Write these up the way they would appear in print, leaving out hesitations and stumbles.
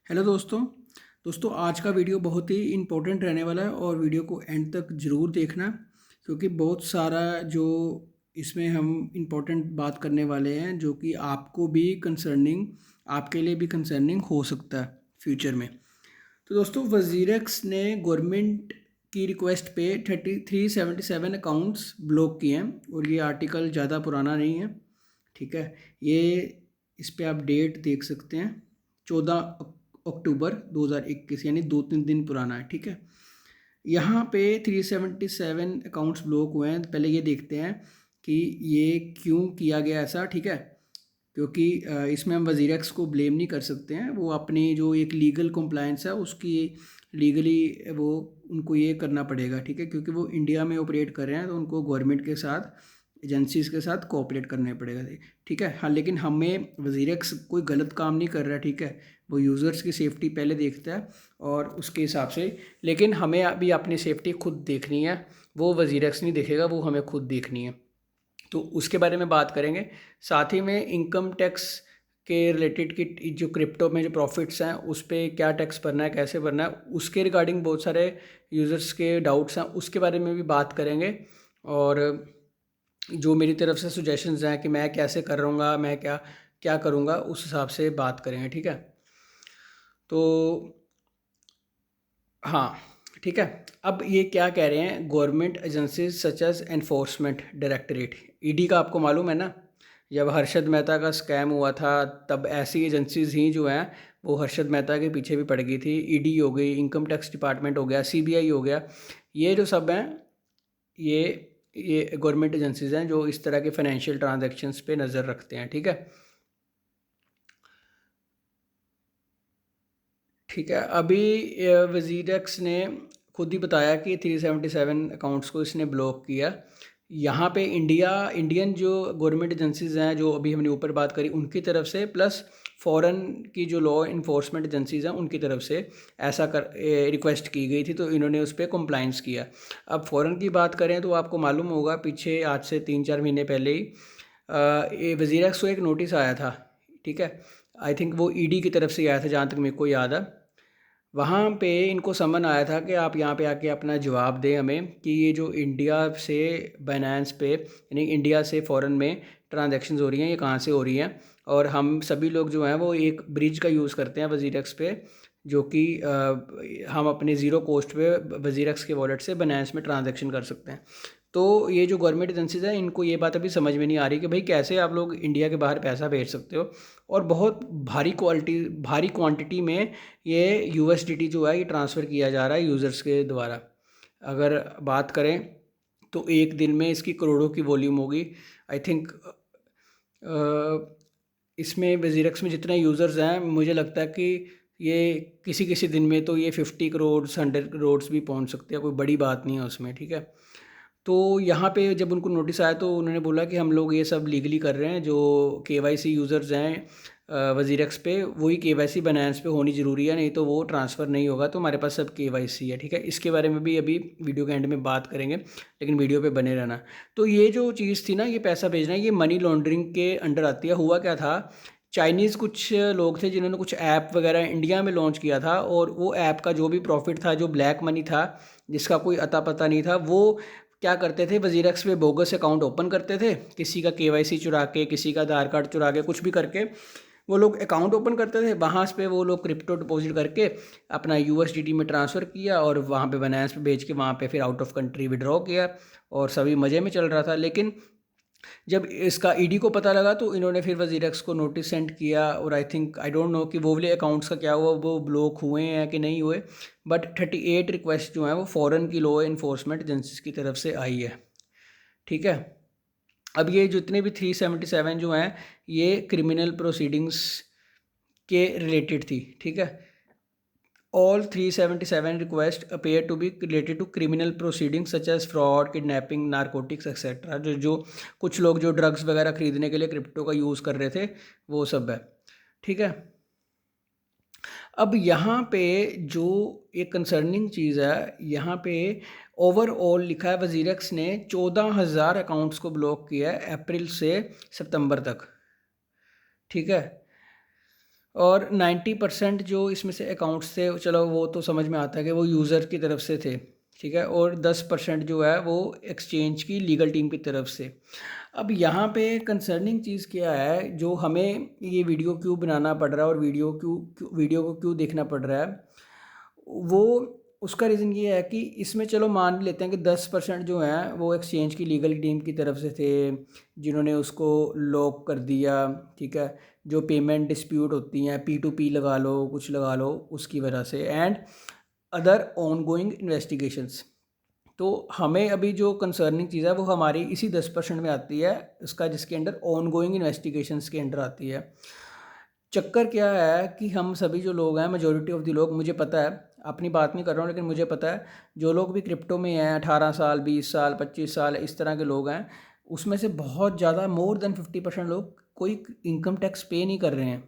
Hello दोस्तों आज का वीडियो बहुत ही इम्पोर्टेंट रहने वाला है और वीडियो को एंड तक ज़रूर देखना क्योंकि बहुत सारा जो इसमें हम इम्पोर्टेंट बात करने वाले हैं जो कि आपको भी कंसर्निंग आपके लिए भी कंसर्निंग हो सकता है फ्यूचर में। तो दोस्तों वजीरेक्स ने गवर्नमेंट की रिक्वेस्ट पे 3377 अकाउंट्स ब्लॉक किए हैं और ये आर्टिकल ज़्यादा पुराना नहीं है। ठीक है, ये इस पे आप डेट देख सकते हैं 14 अक्टूबर 2021 यानी 2-3 दिन पुराना है। ठीक है, यहाँ पे 377 अकाउंट्स ब्लॉक हुए हैं। पहले ये देखते हैं कि ये क्यों किया गया ऐसा। ठीक है, क्योंकि इसमें हम वजीरेक्स को ब्लेम नहीं कर सकते हैं, वो अपनी जो एक लीगल कंप्लायंस है उसकी लीगली वो उनको ये करना पड़ेगा। ठीक है, क्योंकि वो इंडिया में ऑपरेट कर रहे हैं तो उनको गवर्नमेंट के साथ एजेंसीज के साथ कोऑपरेट करने पड़ेगा। ठीक है, हाँ, लेकिन हमें वजीरेक्स कोई गलत काम नहीं कर रहा है। ठीक है, वो यूज़र्स की सेफ्टी पहले देखता है और उसके हिसाब से, लेकिन हमें अभी अपनी सेफ्टी खुद देखनी है। वो वजीरेक्स नहीं देखेगा, वो हमें खुद देखनी है, तो उसके बारे में बात करेंगे। साथ ही में इनकम टैक्स के रिलेटेड की जो क्रिप्टो में जो प्रॉफिट्स हैं उस पर क्या टैक्स भरना है, कैसे भरना है, उसके रिगार्डिंग बहुत सारे यूज़र्स के डाउट्स हैं, उसके बारे में भी बात करेंगे। और जो मेरी तरफ से सुजेशंस हैं कि मैं कैसे कर रहूँगा, मैं क्या क्या करूँगा, उस हिसाब से बात करेंगे। ठीक है, तो हाँ, ठीक है। अब ये क्या कह रहे हैं, government agencies such as Enforcement Directorate, ED का आपको मालूम है ना, जब हर्षद मेहता का स्कैम हुआ था तब ऐसी एजेंसीज ही जो हैं वो हर्षद मेहता के पीछे भी पड़ गई थी। ईडी हो गई, इनकम टैक्स डिपार्टमेंट हो गया, सीबीआई हो गया, ये जो सब हैं ये ये गवर्नमेंट एजेंसीज हैं जो इस तरह के फाइनेंशियल ट्रांजैक्शंस पे नज़र रखते हैं। ठीक है, ठीक है। अभी वजीरेक्स ने खुद ही बताया कि 377 अकाउंट्स को इसने ब्लॉक किया। यहाँ पे इंडियन जो गवर्नमेंट एजेंसीज हैं जो अभी हमने ऊपर बात करी उनकी तरफ से, प्लस फॉरेन की जो लॉ इन्फोर्समेंट एजेंसीज हैं उनकी तरफ से ऐसा रिक्वेस्ट की गई थी, तो इन्होंने उस पर कंप्लाइंस किया। अब फॉरेन की बात करें तो आपको मालूम होगा पीछे आज से 3-4 महीने पहले ही वजीरेक्स को एक नोटिस आया था। ठीक है, आई थिंक वो ईडी की तरफ से आया था जहाँ तक मेरे को याद है। वहाँ पे इनको समन आया था कि आप यहाँ पे आके अपना जवाब दें हमें कि ये जो इंडिया से बाइनेंस पे यानी इंडिया से फ़ॉरेन में ट्रांजैक्शंस हो रही हैं ये कहाँ से हो रही हैं। और हम सभी लोग जो हैं वो एक ब्रिज का यूज़ करते हैं वजीरेक्स पे, जो कि हम अपने ज़ीरो कॉस्ट पे वजीरेक्स के वॉलेट से बाइनेंस में ट्रांजैक्शन कर सकते हैं। तो ये जो गवर्नमेंट एजेंसीज हैं इनको ये बात अभी समझ में नहीं आ रही कि भाई कैसे आप लोग इंडिया के बाहर पैसा भेज सकते हो और बहुत भारी क्वांटिटी में ये यूएसडीटी जो है ये ट्रांसफ़र किया जा रहा है यूज़र्स के द्वारा। अगर बात करें तो एक दिन में इसकी करोड़ों की वॉल्यूम होगी। आई थिंक इसमें वजीरेक्स में जितने यूज़र्स हैं मुझे लगता है कि ये किसी किसी दिन में तो ये 50 करोड़ 100 करोड़ भी पहुंच सकते हैं, कोई बड़ी बात नहीं है उसमें। ठीक है, तो यहाँ पे जब उनको नोटिस आया तो उन्होंने बोला कि हम लोग ये सब लीगली कर रहे हैं, जो केवाईसी यूज़र्स हैं वजीरेक्स पे वही केवाईसी बाइनेंस पे होनी ज़रूरी है, नहीं तो वो ट्रांसफ़र नहीं होगा, तो हमारे पास सब केवाईसी है। ठीक है, इसके बारे में भी अभी वीडियो के एंड में बात करेंगे, लेकिन वीडियो पे बने रहना। तो ये जो चीज़ थी ना, ये पैसा भेजना, ये मनी लॉन्ड्रिंग के अंडर आती है। हुआ क्या था, चाइनीज़ कुछ लोग थे जिन्होंने कुछ ऐप वगैरह इंडिया में लॉन्च किया था और वो ऐप का जो भी प्रॉफिट था, जो ब्लैक मनी था जिसका कोई अता पता नहीं था, वो क्या करते थे, वजीरेक्स पे बोगस अकाउंट ओपन करते थे, किसी का केवाईसी चुरा के, किसी का आधार कार्ड चुरा के, कुछ भी करके वो लोग अकाउंट ओपन करते थे। वहाँ पे वो लोग क्रिप्टो डिपॉजिट करके अपना यूएसडीटी में ट्रांसफ़र किया और वहाँ पे बाइनेंस पे भेज के वहाँ पे फिर आउट ऑफ कंट्री विड्रॉ किया और सभी मज़े में चल रहा था। लेकिन जब इसका ईडी को पता लगा तो इन्होंने फिर वजीरेक्स को नोटिस सेंड किया और I think I don't know कि वो वाले अकाउंट्स का क्या हुआ, वो ब्लॉक हुए हैं कि नहीं हुए, बट 38 रिक्वेस्ट जो हैं वो फ़ॉरेन की लॉ इन्फोर्समेंट एजेंसीज की तरफ से आई है। ठीक है, अब ये जितने भी 377 जो हैं ये क्रिमिनल प्रोसीडिंग्स के रिलेटेड थी। ठीक है, all 377 requests appear to be related to criminal proceedings such as fraud, kidnapping, narcotics etc। जो कुछ लोग जो ड्रग्स वगैरह खरीदने के लिए क्रिप्टो का यूज़ कर रहे थे वो सब है। ठीक है, अब यहाँ पे जो एक कंसर्निंग चीज़ है, यहाँ पे ओवरऑल लिखा है वजीरेक्स ने 14,000 अकाउंट्स को ब्लॉक किया है अप्रैल से सितंबर तक। ठीक है, और 90% जो इसमें से अकाउंट्स थे, चलो वो तो समझ में आता है कि वो यूज़र की तरफ से थे, ठीक है, और 10% जो है वो एक्सचेंज की लीगल टीम की तरफ से। अब यहाँ पे कंसर्निंग चीज़ क्या है, जो हमें ये वीडियो क्यों बनाना पड़ रहा है और वीडियो को क्यों देखना पड़ रहा है, वो उसका रीज़न ये है कि इसमें चलो मान लेते हैं कि 10% जो हैं वो एक्सचेंज की लीगल टीम की तरफ से थे, जिन्होंने उसको लॉक कर दिया, ठीक है, जो पेमेंट डिस्प्यूट होती हैं, P2P लगा लो, कुछ लगा लो, उसकी वजह से, and other on going investigations. तो हमें अभी जो कंसर्निंग चीज़ है वो हमारी इसी 10% में आती है, उसका जिसके अंडर ऑन गोइंग इन्वेस्टिगेशंस के अंडर आती है। चक्कर क्या है कि हम सभी जो लोग हैं, मेजॉरिटी ऑफ द लोग, मुझे पता है, अपनी बात नहीं कर रहा हूँ लेकिन मुझे पता है, जो लोग भी क्रिप्टो में हैं, 18 साल, 20 साल, 25 साल, इस तरह के लोग हैं, उसमें से बहुत ज़्यादा, मोर देन 50% लोग कोई इनकम टैक्स पे नहीं कर रहे हैं,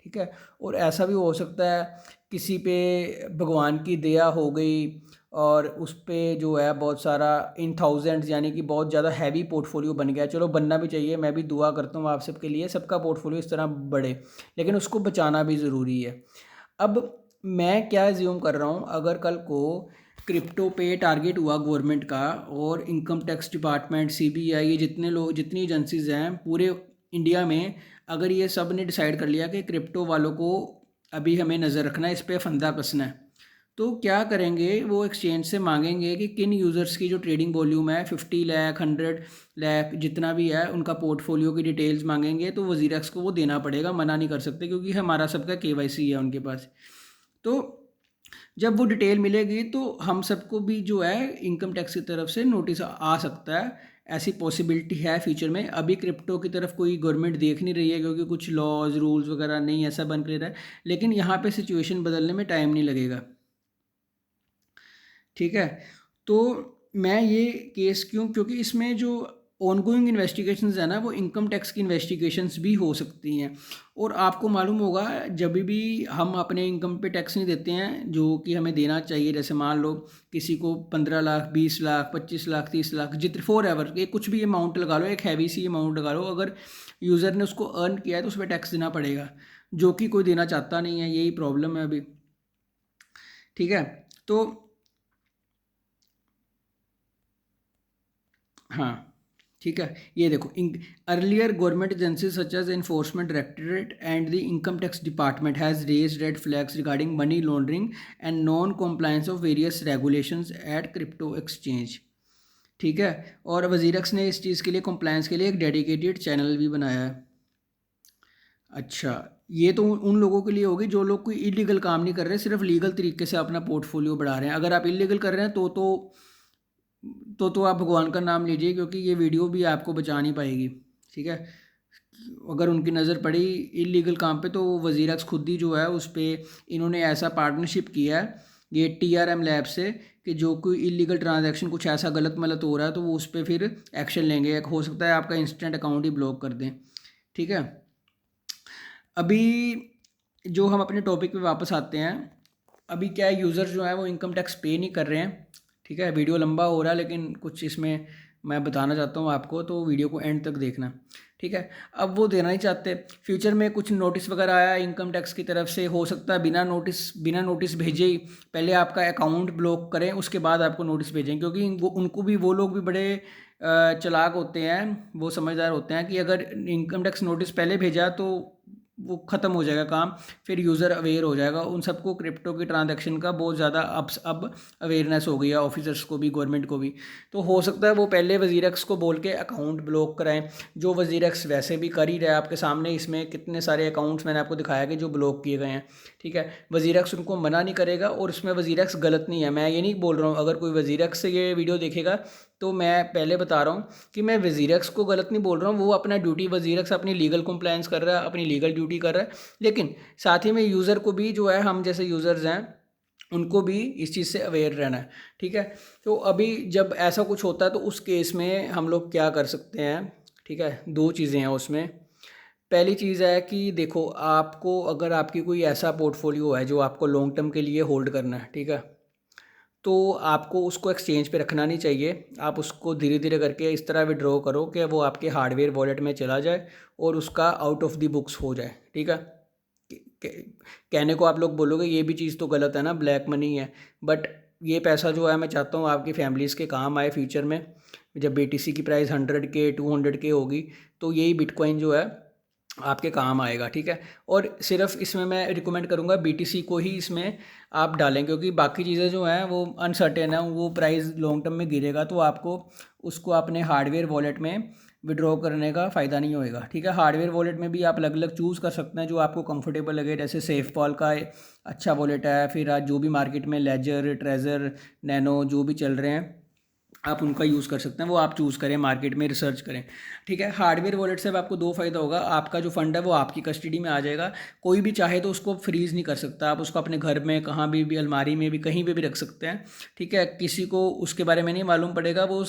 ठीक है। और ऐसा भी हो सकता है किसी पे भगवान की दया हो गई और उस पे जो है बहुत सारा इन थाउजेंड्स, यानी कि बहुत ज़्यादा हैवी पोर्टफोलियो बन गया। चलो बनना भी चाहिए, मैं भी दुआ करता हूँ आप सबके लिए, सबका पोर्टफोलियो इस तरह बढ़े, लेकिन उसको बचाना भी ज़रूरी है। अब मैं क्या ज्यूम कर रहा हूँ, अगर कल को क्रिप्टो पे टारगेट हुआ गवर्नमेंट का, और इनकम टैक्स डिपार्टमेंट, CBI, ये जितने लोग, जितनी एजेंसीज हैं पूरे इंडिया में, अगर ये सब ने डिसाइड कर लिया कि क्रिप्टो वालों को अभी हमें नज़र रखना है, इस पर फंदा कसना है, तो क्या करेंगे, वो एक्सचेंज से मांगेंगे कि किन यूज़र्स की जो ट्रेडिंग वॉल्यूम है 50 लाख, 100 लाख, जितना भी है, उनका पोर्टफोलियो की डिटेल्स मांगेंगे। तो वज़ीर को वो देना पड़ेगा, मना नहीं कर सकते, क्योंकि हमारा सबका KYC है उनके पास। तो जब वो डिटेल मिलेगी तो हम सबको भी जो है इनकम टैक्स की तरफ से नोटिस आ सकता है, ऐसी पॉसिबिलिटी है फ्यूचर में। अभी क्रिप्टो की तरफ कोई गवर्नमेंट देख नहीं रही है, क्योंकि कुछ लॉज रूल्स वगैरह नहीं ऐसा बन क्लियर है, लेकिन यहाँ पे सिचुएशन बदलने में टाइम नहीं लगेगा, ठीक है। तो मैं ये केस क्यों, क्योंकि इसमें जो ऑनगोइंग इन्वेस्टिगेशंस है ना, वो इनकम टैक्स की इन्वेस्टिगेशंस भी हो सकती हैं। और आपको मालूम होगा, जब भी हम अपने इनकम पे टैक्स नहीं देते हैं जो कि हमें देना चाहिए, जैसे मान लो किसी को 15 लाख, 20 लाख, 25 लाख, 30 लाख, जितने फॉर एवर ये कुछ भी अमाउंट लगा लो, एक हैवी सी अमाउंट लगा लो, अगर यूज़र ने उसको अर्न किया है तो उस पर टैक्स देना पड़ेगा, जो कि कोई देना चाहता नहीं है, यही प्रॉब्लम है अभी, ठीक है। तो हाँ, ठीक है, ये देखो, earlier government agencies such as Enforcement Directorate and the Income Tax Department has raised red flags regarding money laundering and non compliance of various regulations at crypto exchange, ठीक है। और वजीरक्स ने इस चीज़ के लिए, कॉम्प्लायंस के लिए, एक डेडिकेटेड चैनल भी बनाया है। अच्छा, ये तो उन लोगों के लिए होगी जो लोग कोई इलीगल काम नहीं कर रहे, सिर्फ लीगल तरीके से अपना पोर्टफोलियो बढ़ा रहे हैं। अगर आप इलीगल कर रहे हैं तो आप भगवान का नाम लीजिए, क्योंकि ये वीडियो भी आपको बचा नहीं पाएगी, ठीक है। अगर उनकी नज़र पड़ी इलीगल काम पे, तो वज़ीर अक्स खुद ही जो है उस पर, इन्होंने ऐसा पार्टनरशिप किया है ये TRM लैब से, कि जो कोई इलीगल ट्रांजैक्शन कुछ ऐसा गलत मलत हो रहा है तो वो उस पर फिर एक्शन लेंगे। हो सकता है आपका इंस्टेंट अकाउंट ही ब्लॉक कर दें, ठीक है। अभी जो हम अपने टॉपिक पे वापस आते हैं, अभी क्या है, यूज़र जो है वो इनकम टैक्स पे नहीं कर रहे हैं, ठीक है। वीडियो लंबा हो रहा है लेकिन कुछ इसमें मैं बताना चाहता हूँ आपको, तो वीडियो को एंड तक देखना, ठीक है। अब वो देना ही चाहते, फ्यूचर में कुछ नोटिस वगैरह आया इनकम टैक्स की तरफ से, हो सकता है बिना नोटिस भेजे ही पहले आपका अकाउंट ब्लॉक करें, उसके बाद आपको नोटिस भेजें, क्योंकि उनको भी, वो लोग भी बड़े चालाक होते हैं, वो समझदार होते हैं कि अगर इनकम टैक्स नोटिस पहले भेजा तो वो ख़त्म हो जाएगा काम, फिर यूज़र अवेयर हो जाएगा। उन सबको क्रिप्टो की ट्रांजैक्शन का बहुत ज़्यादा अब अवेयरनेस हो गई है, ऑफिसर्स को भी, गवर्नमेंट को भी। तो हो सकता है वो पहले वज़ीर को बोल के अकाउंट ब्लॉक कराएं, जो वज़ीर वैसे भी कर ही रहा है आपके सामने। इसमें कितने सारे अकाउंट्स मैंने आपको दिखाया कि जो ब्लॉक किए गए हैं, ठीक है। वज़ीर उनको मना नहीं करेगा, और इसमें वज़ीर गलत नहीं है। मैं ये नहीं बोल रहा हूँ, अगर कोई वज़ीर से ये वीडियो देखेगा तो मैं पहले बता रहा हूँ कि मैं वज़ीर को गलत नहीं बोल रहा हूँ, वो अपना ड्यूटी, वज़ीर अपनी लीगल कंप्लायंस कर रहा है, अपनी लीगल ड्यूटी कर रहा है, लेकिन साथ ही में यूज़र को भी जो है, हम जैसे यूज़र्स हैं उनको भी इस चीज़ से अवेयर रहना है, ठीक है। तो अभी जब ऐसा कुछ होता है तो उस केस में हम लोग क्या कर सकते हैं, ठीक है। दो चीज़ें हैं उसमें। पहली चीज़ है कि देखो, आपको अगर आपकी कोई ऐसा पोर्टफोलियो है जो आपको लॉन्ग टर्म के लिए होल्ड करना है, ठीक है, तो आपको उसको एक्सचेंज पे रखना नहीं चाहिए। आप उसको धीरे धीरे करके इस तरह विड्रॉ करो कि वो आपके हार्डवेयर वॉलेट में चला जाए और उसका आउट ऑफ द बुक्स हो जाए, ठीक है। कहने को आप लोग बोलोगे ये भी चीज़ तो गलत है ना, ब्लैक मनी है, बट ये पैसा जो है मैं चाहता हूँ आपकी फैमिलीज़ के काम आए फ्यूचर में। जब BTC की प्राइस 100K 200K होगी तो यही बिटकॉइन जो है आपके काम आएगा, ठीक है। और सिर्फ इसमें मैं रिकमेंड करूँगा BTC को ही इसमें आप डालें, क्योंकि बाकी चीज़ें जो हैं वो अनसर्टेन है, वो प्राइस लॉन्ग टर्म में गिरेगा तो आपको उसको अपने हार्डवेयर वॉलेट में विड्रॉ करने का फ़ायदा नहीं होएगा, ठीक है। हार्डवेयर वॉलेट में भी आप अलग अलग चूज़ कर सकते हैं जो आपको कंफर्टेबल लगे, जैसे सेफपॉल का अच्छा वॉलेट है, फिर आज जो भी मार्केट में लेजर, ट्रेजर, नैनो जो भी चल रहे हैं आप उनका यूज़ कर सकते हैं, वो आप चूज़ करें, मार्केट में रिसर्च करें, ठीक है। हार्डवेयर वॉलेट से अब आपको दो फ़ायदा होगा, आपका जो फंड है वो आपकी कस्टडी में आ जाएगा, कोई भी चाहे तो उसको फ्रीज़ नहीं कर सकता, आप उसको अपने घर में कहाँ भी अलमारी में भी कहीं पे भी रख सकते हैं, ठीक है। किसी को उसके बारे में नहीं मालूम पड़ेगा, वो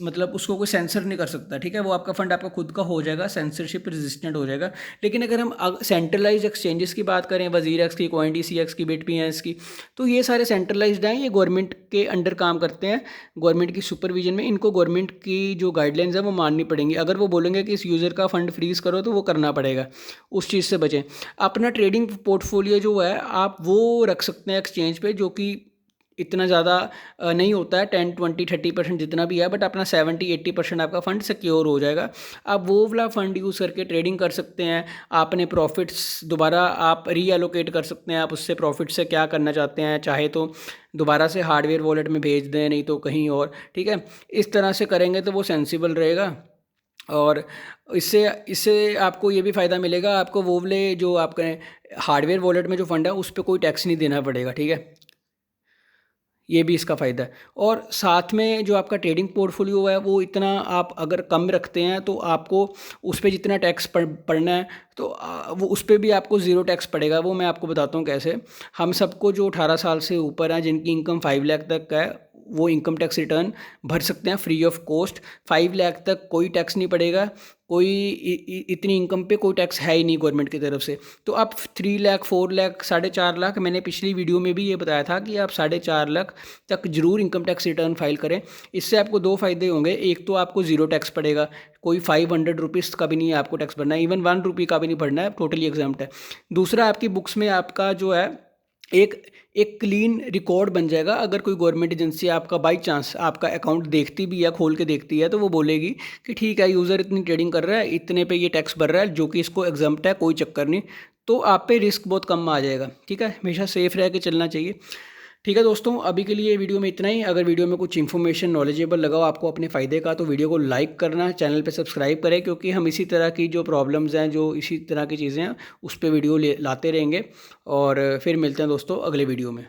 मतलब उसको कोई सेंसर नहीं कर सकता, ठीक है। वो आपका फंड आपका खुद का हो जाएगा, सेंसरशिप रेजिस्टेंट हो जाएगा। लेकिन अगर हम सेंट्रलाइज एक्सचेंजेस की बात करें, वजीरक्स की, CoinDCX की, BitPS की, तो ये सारे सेंट्रलाइज्ड हैं, ये गवर्नमेंट के अंडर काम करते हैं, गवर्नमेंट की सुपरविजन में। इनको गवर्नमेंट की जो गाइडलाइंस है वो माननी पड़ेंगी। अगर वो बोलेंगे कि इस यूज़र का फंड फ्रीज करो तो वो करना पड़ेगा, उस चीज़ से बचें। अपना ट्रेडिंग पोर्टफोलियो जो है आप वो रख सकते हैं एक्सचेंज पे, जो कि इतना ज़्यादा नहीं होता है, 10 20 30% जितना भी है, बट अपना 70-80% आपका फ़ंड सिक्योर हो जाएगा। आप वो वाला फ़ंड यूज़ करके ट्रेडिंग कर सकते हैं, आपने प्रॉफिट्स दोबारा आप रीएलोकेट कर सकते हैं, आप उससे प्रॉफिट से क्या करना चाहते हैं, चाहे तो दोबारा से हार्डवेयर वॉलेट में भेज दें, नहीं तो कहीं और, ठीक है। इस तरह से करेंगे तो वो सेंसिबल रहेगा। और इससे इससे आपको ये भी फ़ायदा मिलेगा, आपको वो वाले जो आपके हार्डवेयर वॉलेट में जो फ़ंड है उस पर कोई टैक्स नहीं देना पड़ेगा, ठीक है। ये भी इसका फ़ायदा है। और साथ में जो आपका ट्रेडिंग पोर्टफोलियो है वो इतना आप अगर कम रखते हैं तो आपको उस पे जितना टैक्स पड़ना है तो वो उस पे भी आपको ज़ीरो टैक्स पड़ेगा। वो मैं आपको बताता हूँ कैसे। हम सबको जो 18 साल से ऊपर हैं, जिनकी इनकम 5 लाख तक का है, वो इनकम टैक्स रिटर्न भर सकते हैं फ्री ऑफ कॉस्ट। 5 लाख तक कोई टैक्स नहीं पड़ेगा, कोई इतनी इनकम पे कोई टैक्स है ही नहीं गवर्नमेंट की तरफ से। तो आप 3 लाख, 4 लाख, 4.5 लाख, मैंने पिछली वीडियो में भी ये बताया था कि आप 4.5 लाख तक जरूर इनकम टैक्स रिटर्न फाइल करें। इससे आपको दो फायदे होंगे, एक तो आपको ज़ीरो टैक्स पड़ेगा, कोई 500 रुपीज़ का भी नहीं है आपको टैक्स भरना है, इवन 1 रुपये का भी नहीं भरना है, टोटली एग्जाम्प्ट है। दूसरा, आपकी बुक्स में आपका जो है एक एक क्लीन रिकॉर्ड बन जाएगा। अगर कोई गवर्नमेंट एजेंसी आपका बाई चांस आपका अकाउंट देखती भी है, खोल के देखती है, तो वो बोलेगी कि ठीक है यूज़र इतनी ट्रेडिंग कर रहा है, इतने पे ये टैक्स भर रहा है, जो कि इसको एग्जम्प्ट है, कोई चक्कर नहीं। तो आप पे रिस्क बहुत कम आ जाएगा, ठीक है। हमेशा सेफ रह के चलना चाहिए, ठीक है दोस्तों। अभी के लिए वीडियो में इतना ही। अगर वीडियो में कुछ इन्फॉर्मेशन नॉलेजेबल लगा हो आपको अपने फ़ायदे का, तो वीडियो को लाइक करना, चैनल पे सब्सक्राइब करें, क्योंकि हम इसी तरह की जो प्रॉब्लम्स हैं, जो इसी तरह की चीज़ें हैं, उस पर वीडियो लाते रहेंगे। और फिर मिलते हैं दोस्तों अगले वीडियो में।